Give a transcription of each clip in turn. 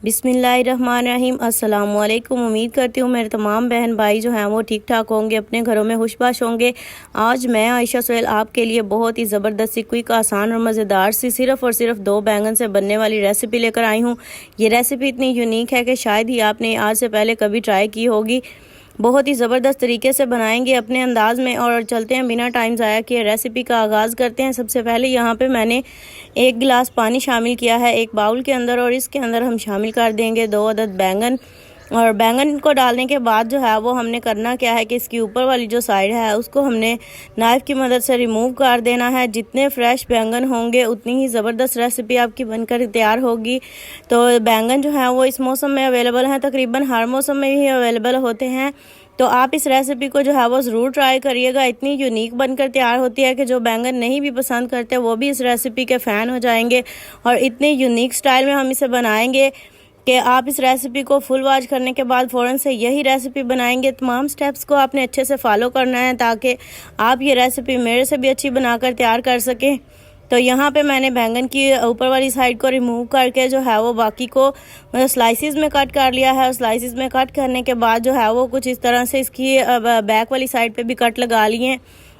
बिस्मिल्लाहिर्रहमानिर्रहीम। अस्सलाम वालेकुम। उम्मीद करती हूँ मेरे तमाम बहन भाई जो हैं वो ठीक ठाक होंगे, अपने घरों में खुशबाश होंगे। आज मैं आयशा सोहेल आपके लिए बहुत ही ज़बरदस्त सी क्विक, आसान और मज़ेदार सी सिर्फ़ और सिर्फ 2 बैंगन से बनने वाली रेसिपी लेकर आई हूँ। ये रेसिपी इतनी यूनिक है कि शायद ही आपने आज से पहले कभी ट्राई की होगी। बहुत ही ज़बरदस्त तरीके से बनाएंगे अपने अंदाज में। और चलते हैं बिना टाइम ज़ाया किए रेसिपी का आगाज़ करते हैं। सबसे पहले यहाँ पे मैंने 1 गिलास पानी शामिल किया है एक बाउल के अंदर, और इसके अंदर हम शामिल कर देंगे 2 अदद बैंगन। और बैंगन को डालने के बाद जो है वो हमने करना क्या है कि इसकी ऊपर वाली जो साइड है उसको हमने नाइफ़ की मदद से रिमूव कर देना है। जितने फ्रेश बैंगन होंगे उतनी ही ज़बरदस्त रेसिपी आपकी बनकर तैयार होगी। तो बैंगन जो है वो इस मौसम में अवेलेबल हैं, तकरीबन हर मौसम में ही अवेलेबल होते हैं। तो आप इस रेसिपी को जो है वो ज़रूर ट्राई करिएगा। इतनी यूनिक बनकर तैयार होती है कि जो बैंगन नहीं भी पसंद करते वो भी इस रेसिपी के फ़ैन हो जाएंगे। और इतने यूनिक स्टाइल में हम इसे बनाएंगे कि आप इस रेसिपी को फुल वॉच करने के बाद फ़ौरन से यही रेसिपी बनाएंगे। तमाम स्टेप्स को आपने अच्छे से फॉलो करना है ताकि आप ये रेसिपी मेरे से भी अच्छी बनाकर तैयार कर सकें। तो यहाँ पे मैंने बैंगन की ऊपर वाली साइड को रिमूव करके जो है वो बाकी को स्लाइसिस में कट कर लिया है। और स्लाइसिस में कट करने के बाद जो है वो कुछ इस तरह से इसकी बैक वाली साइड पे भी कट लगा लिए।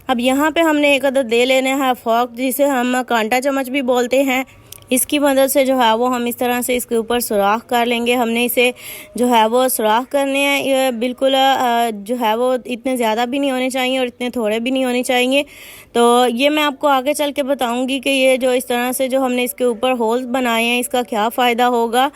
अब यहाँ पे हमने एक अदद दे लेना है फोर्क, जिसे हम कांटा चम्मच भी बोलते हैं। इसकी मदद से जो है वो हम इस तरह से इसके ऊपर सुराख कर लेंगे। हमने इसे जो है वो सुराख करने हैं, बिल्कुल जो है वो इतने ज़्यादा भी नहीं होने चाहिए और इतने थोड़े भी नहीं होने चाहिए। तो ये मैं आपको आगे चल के बताऊंगी कि ये जो इस तरह से जो हमने इसके ऊपर होल्स बनाए हैं इसका क्या फ़ायदा होगा।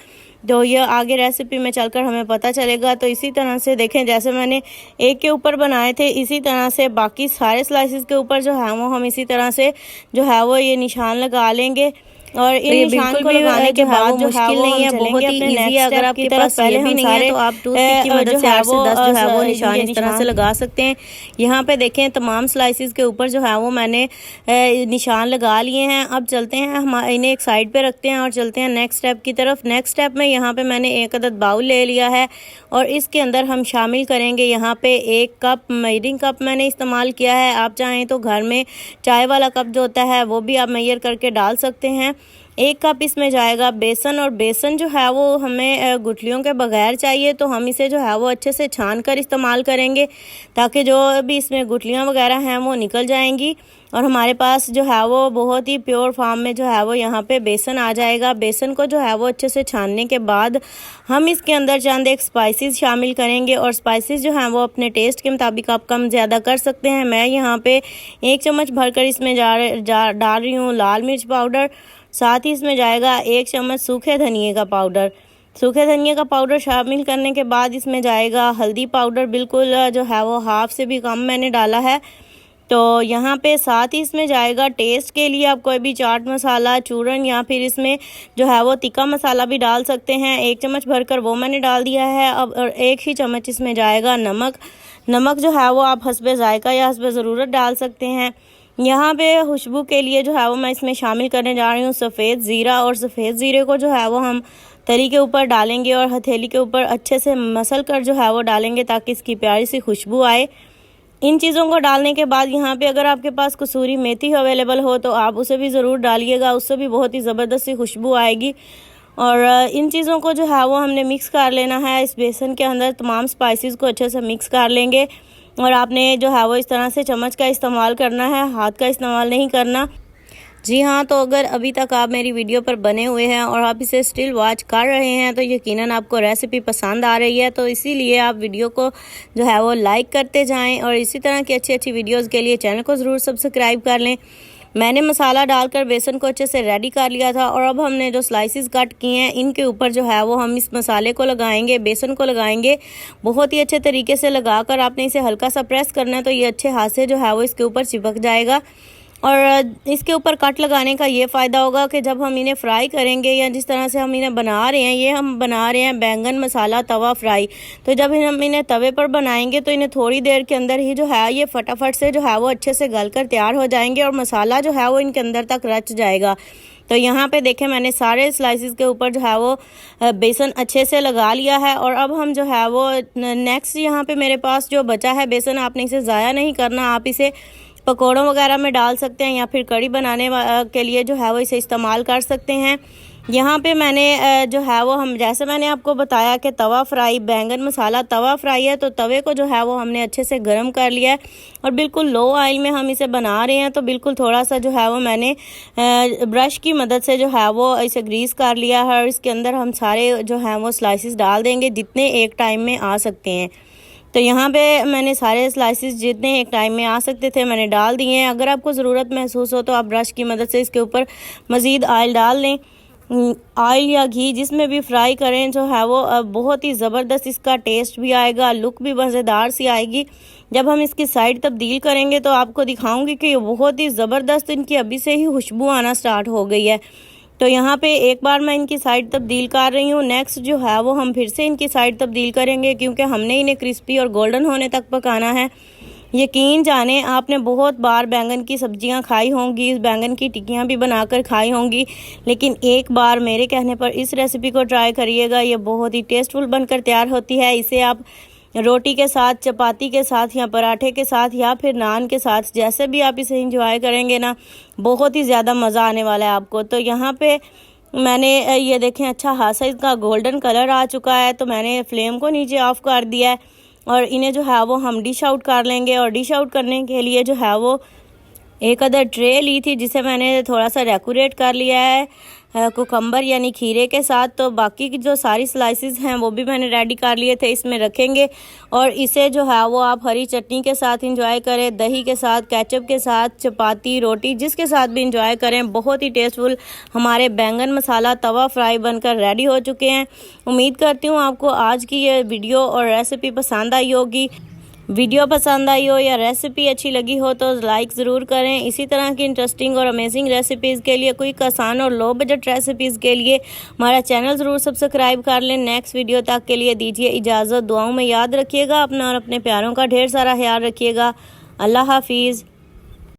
तो ये आगे रेसिपी में चलकर हमें पता चलेगा। तो इसी तरह से देखें, जैसे मैंने एक के ऊपर बनाए थे इसी तरह से बाकी सारे स्लाइसिस के ऊपर जो है वो हम इसी तरह से जो है वो ये निशान लगा लेंगे। और इन निशान को लगाने के बाद जो मुश्किल नहीं है, बहुत ही इजी है। अगर आपके पास पहले भी नहीं है तो आप टूथपिक की मदद से 8 से 10 जो है वो निशान इस तरह से लगा सकते हैं। यहाँ पे देखें तमाम स्लाइसिस के ऊपर जो है वो मैंने निशान लगा लिए हैं। अब चलते हैं, हम इन्हें एक साइड पे रखते हैं और चलते हैं नेक्स्ट स्टेप की तरफ। नेक्स्ट स्टेप में यहाँ पे मैंने एक अदद बाउल ले लिया है और इसके अंदर हम शामिल करेंगे यहाँ पे 1 कप मेजरिंग कप मैंने इस्तेमाल किया है। आप चाहें तो घर में चाय वाला कप जो होता है वो भी आप मेजर करके डाल सकते हैं। 1 कप इसमें जाएगा बेसन, और बेसन जो है वो हमें गुठलियों के बगैर चाहिए। तो हम इसे जो है वो अच्छे से छान कर इस्तेमाल करेंगे ताकि जो भी इसमें गुठलियाँ वगैरह हैं वो निकल जाएंगी और हमारे पास जो है वो बहुत ही प्योर फॉर्म में जो है वो यहाँ पे बेसन आ जाएगा। बेसन को जो है वो अच्छे से छानने के बाद हम इसके अंदर चंद एक स्पाइसेस शामिल करेंगे। और स्पाइसेस जो हैं वो अपने टेस्ट के मुताबिक आप कम ज़्यादा कर सकते हैं। मैं यहाँ पे 1 चम्मच भरकर इसमें डाल रही हूँ लाल मिर्च पाउडर। साथ ही इसमें जाएगा 1 चम्मच सूखे धनिए का पाउडर। सूखे धनिए का पाउडर शामिल करने के बाद इसमें जाएगा हल्दी पाउडर, बिल्कुल जो है वो हाफ से भी कम मैंने डाला है। तो यहाँ पे साथ ही इसमें जाएगा टेस्ट के लिए आप कोई भी चाट मसाला, चूरन या फिर इसमें जो है वो तिक्का मसाला भी डाल सकते हैं। 1 चम्मच भरकर वो मैंने डाल दिया है। अब 1 ही चम्मच इसमें जाएगा नमक। नमक जो है वो आप हस्बे जायका या हस्बे ज़रूरत डाल सकते हैं। यहाँ पे खुशबू के लिए जो है वो मैं इसमें शामिल करने जा रही हूँ सफ़ेद ज़ीरा। और सफ़ेद ज़ीरे को जो है वो हम तली के ऊपर डालेंगे और हथेली के ऊपर अच्छे से मसल कर जो है वो डालेंगे ताकि इसकी प्यारी सी खुशबू आए। इन चीज़ों को डालने के बाद यहाँ पे अगर आपके पास कसूरी मेथी अवेलेबल हो तो आप उसे भी ज़रूर डालिएगा, उससे भी बहुत ही ज़बरदस्त सी खुशबू आएगी। और इन चीज़ों को जो है वो हमने मिक्स कर लेना है। इस बेसन के अंदर तमाम स्पाइसेस को अच्छे से मिक्स कर लेंगे और आपने जो है वो इस तरह से चम्मच का इस्तेमाल करना है, हाथ का इस्तेमाल नहीं करना। जी हाँ, तो अगर अभी तक आप मेरी वीडियो पर बने हुए हैं और आप इसे स्टिल वॉच कर रहे हैं तो यकीनन आपको रेसिपी पसंद आ रही है। तो इसीलिए आप वीडियो को जो है वो लाइक करते जाएं और इसी तरह की अच्छी अच्छी वीडियोस के लिए चैनल को ज़रूर सब्सक्राइब कर लें। मैंने मसाला डालकर बेसन को अच्छे से रेडी कर लिया था और अब हमने जो स्लाइसिस कट किए हैं इनके ऊपर जो है वो हम इस मसाले को लगाएंगे, बेसन को लगाएंगे। बहुत ही अच्छे तरीके से लगाकर आपने इसे हल्का सा प्रेस करना है तो ये अच्छे हाथ से जो है वो इसके ऊपर चिपक जाएगा। और इसके ऊपर कट लगाने का ये फ़ायदा होगा कि जब हम इन्हें फ्राई करेंगे या जिस तरह से हम इन्हें बना रहे हैं, ये हम बना रहे हैं बैंगन मसाला तवा फ्राई, तो जब हम इन्हें तवे पर बनाएंगे तो इन्हें थोड़ी देर के अंदर ही जो है ये फटाफट से जो है वो अच्छे से गल कर तैयार हो जाएंगे और मसाला जो है वो इनके अंदर तक रच जाएगा। तो यहाँ पे देखें मैंने सारे स्लाइसिस के ऊपर जो है वो बेसन अच्छे से लगा लिया है। और अब हम जो है वो नेक्स्ट यहाँ पे मेरे पास जो बचा है बेसन, आपने इसे ज़ाया नहीं करना, आप इसे पकौड़ों वगैरह में डाल सकते हैं या फिर कड़ी बनाने के लिए जो है वो इसे इस्तेमाल कर सकते हैं। यहाँ पे मैंने जो है वो हम जैसे मैंने आपको बताया कि तवा फ्राई बैंगन मसाला तवा फ्राई है, तो तवे को जो है वो हमने अच्छे से गर्म कर लिया है और बिल्कुल लो ऑयल में हम इसे बना रहे हैं। तो बिल्कुल थोड़ा सा जो है वो मैंने ब्रश की मदद से जो है वो इसे ग्रीस कर लिया है और इसके अंदर हम सारे जो है वो स्लाइसिस डाल देंगे जितने एक टाइम में आ सकते हैं। तो यहाँ पे मैंने सारे स्लाइसिस जितने एक टाइम में आ सकते थे मैंने डाल दिए हैं। अगर आपको ज़रूरत महसूस हो तो आप ब्रश की मदद से इसके ऊपर मज़ीद ऑयल डाल लें। ऑयल या घी जिसमें भी फ्राई करें जो है वो बहुत ही ज़बरदस्त इसका टेस्ट भी आएगा, लुक भी मज़ेदार सी आएगी। जब हम इसकी साइड तब्दील करेंगे तो आपको दिखाऊंगी कि ये बहुत ही ज़बरदस्त इनकी अभी से ही खुशबू आना स्टार्ट हो गई है। तो यहाँ पे एक बार मैं इनकी साइड तब्दील कर रही हूँ। नेक्स्ट जो है वो हम फिर से इनकी साइड तब्दील करेंगे क्योंकि हमने इन्हें क्रिस्पी और गोल्डन होने तक पकाना है। यकीन जाने आपने बहुत बार बैंगन की सब्जियां खाई होंगी, इस बैंगन की टिक्कियां भी बनाकर खाई होंगी, लेकिन एक बार मेरे कहने पर इस रेसिपी को ट्राई करिएगा। ये बहुत ही टेस्टफुल बनकर तैयार होती है। इसे आप रोटी के साथ, चपाती के साथ या पराठे के साथ या फिर नान के साथ, जैसे भी आप इसे इंजॉय करेंगे ना, बहुत ही ज़्यादा मज़ा आने वाला है आपको। तो यहाँ पे मैंने ये देखें अच्छा खासा इसका गोल्डन कलर आ चुका है, तो मैंने फ्लेम को नीचे ऑफ कर दिया है और इन्हें जो है वो हम डिश आउट कर लेंगे। और डिश आउट करने के लिए जो है वो एक अदर ट्रे ली थी जिसे मैंने थोड़ा सा डेकोरेट कर लिया है कुकम्बर यानी खीरे के साथ। तो बाकी की जो सारी स्लाइसेस हैं वो भी मैंने रेडी कर लिए थे, इसमें रखेंगे और इसे जो है वो आप हरी चटनी के साथ इंजॉय करें, दही के साथ, केचप के साथ, चपाती, रोटी, जिसके साथ भी इंजॉय करें। बहुत ही टेस्टफुल हमारे बैंगन मसाला तवा फ्राई बनकर रेडी हो चुके हैं। उम्मीद करती हूँ आपको आज की ये वीडियो और रेसिपी पसंद आई होगी। वीडियो पसंद आई हो या रेसिपी अच्छी लगी हो तो लाइक ज़रूर करें। इसी तरह की इंटरेस्टिंग और अमेजिंग रेसिपीज़ के लिए, क्विक, आसान और लो बजट रेसिपीज़ के लिए हमारा चैनल ज़रूर सब्सक्राइब कर लें। नेक्स्ट वीडियो तक के लिए दीजिए इजाज़त। दुआओं में याद रखिएगा अपना और अपने प्यारों का ढेर सारा ख्याल रखिएगा। अल्लाह हाफिज़।